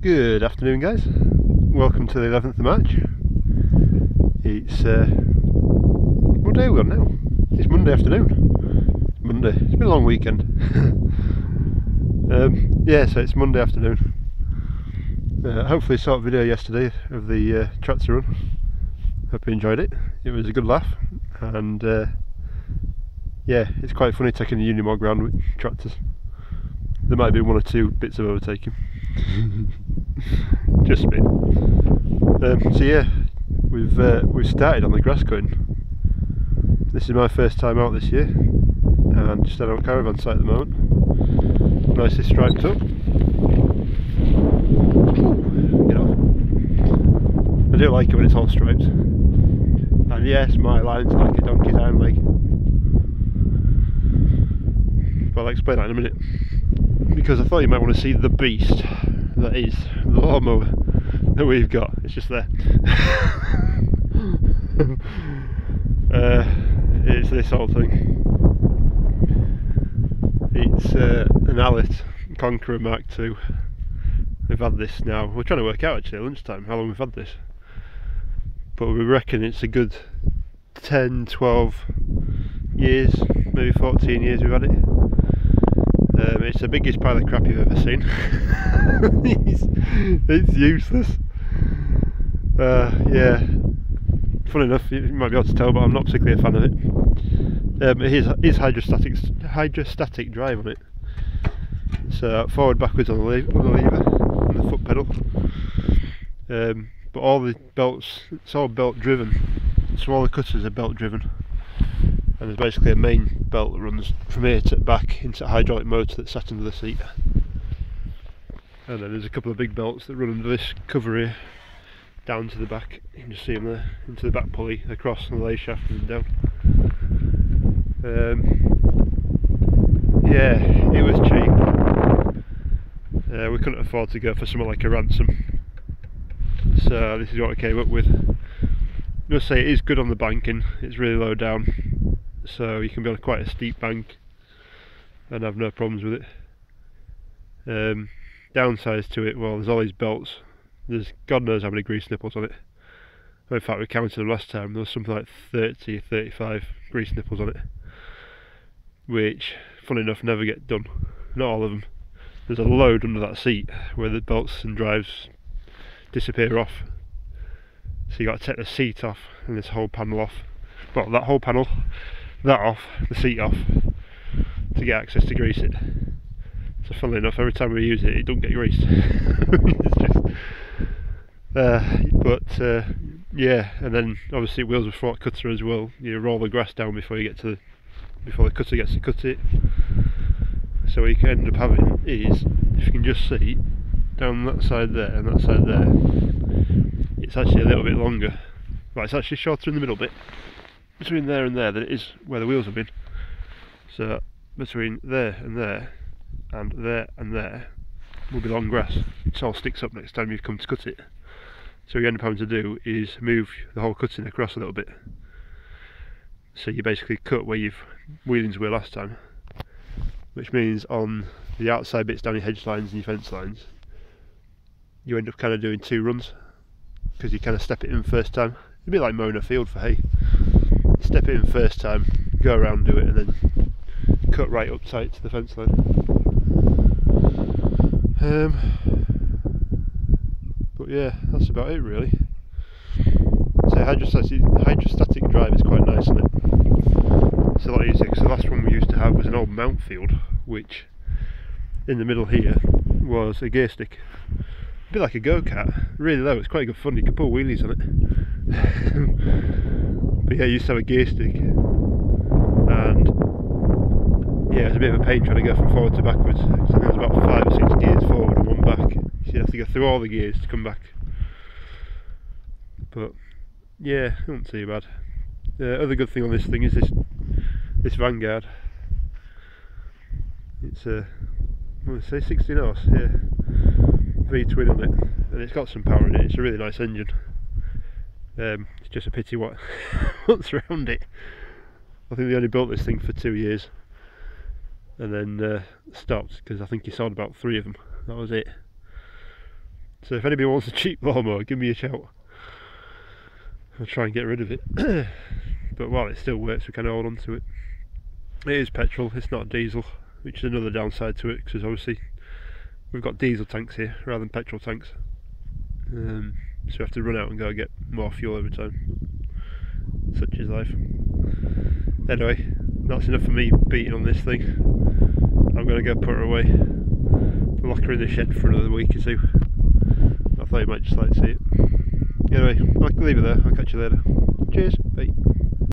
Good afternoon, guys. Welcome to the 11th of March. It's what day are we on now? It's Monday afternoon. Monday. It's been a long weekend. Yeah, so it's Monday afternoon. Hopefully saw a video yesterday of the tractor run. Hope you enjoyed it. It was a good laugh, and yeah, it's quite funny taking a Unimog round with tractors. There might be one or two bits of overtaking. Just a bit. So yeah, we've started on the grass cutting. This is my first time out this year, and just on a caravan site at the moment. Nicely striped up. Ooh, get off. I do like it when it's all striped. And yes, my line's like a donkey's iron leg. But I'll explain that in a minute. Because I thought you might want to see the beast that is the lawnmower that we've got. It's just there. It's this whole thing. It's an Allet Conqueror Mark II. We've had this now. We're trying to work out actually at lunchtime how long we've had this. But we reckon it's a good 10, 12 years, maybe 14 years we've had it. It's the biggest pile of crap you've ever seen. it's useless. Yeah, funny enough, you might be able to tell, but I'm not particularly a fan of it. It is hydrostatic drive on it, so forward, backwards on the lever, and the foot pedal. But all the belts, it's all belt driven, so all the cutters are belt driven. And there's basically a main belt that runs from here to back into a hydraulic motor that's sat under the seat. And then there's a couple of big belts that run under this cover here, down to the back. You can just see them there, into the back pulley, across on the lay shaft and down. Yeah, it was cheap. We couldn't afford to go for something like a ransom. So this is what I came up with. I must say it is good on the banking, it's really low down. So you can be on quite a steep bank and have no problems with it. Downsides to it, well, there's all these belts. There's God knows how many grease nipples on it. In fact, we counted them last time. There was something like 30, 35 grease nipples on it, which, funny enough, never get done. Not all of them. There's a load under that seat where the belts and drives disappear off. So you got to take the seat off and this whole panel off. Well, that whole panel, that off, the seat off, to get access to grease it. So funnily enough, every time we use it, it don't get greased. It's just, yeah, and then obviously wheels with fork cutter as well. You roll the grass down before you get to, before the cutter gets to cut it. So what you can end up having is, if you can just see, down that side there and that side there, it's actually a little bit longer. Right, it's actually shorter in the middle bit, between there and there, than it is where the wheels have been. So between there and there, and there and there, will be long grass. It all sticks up next time you've come to cut it. So what you end up having to do is move the whole cutting across a little bit. So you basically cut where you've wheelings were last time, which means on the outside bits down your hedge lines and your fence lines, you end up kind of doing two runs, because you kind of step it in first time. It's a bit like mowing a field for hay. Step it in first time, go around, do it, and then cut right up tight to the fence line. But yeah, that's about it really. So hydrostatic drive is quite nice on it. It's a lot easier, because the last one we used to have was an old mount field, which in the middle here was a gear stick. A bit like a go-kart, really low. It's quite good fun, you can pull wheelies on it. But yeah, I used to have a gear stick, and yeah, it was a bit of a pain trying to go from forward to backwards. So there was about 5 or 6 gears forward and one back, so you have to go through all the gears to come back. But yeah, it wasn't too bad. The other good thing on this thing is this Vanguard. It's I want to say 16 horse, yeah, V-twin on it, and it's got some power in it. It's a really nice engine. It's just a pity what's around it. I think they only built this thing for 2 years, and then stopped because I think he sold about 3 of them. That was it. So if anybody wants a cheap lawnmower, give me a shout. I'll try and get rid of it. But while it still works, we can hold on to it. It is petrol, it's not diesel, which is another downside to it, because obviously we've got diesel tanks here rather than petrol tanks. So we have to run out and go get more fuel every time. Such is life. Anyway, that's enough for me beating on this thing. I'm going to go put her away, lock her in the shed for another week or two. I thought you might just like to see it. Anyway, I'll leave it there. I'll catch you later. Cheers, bye.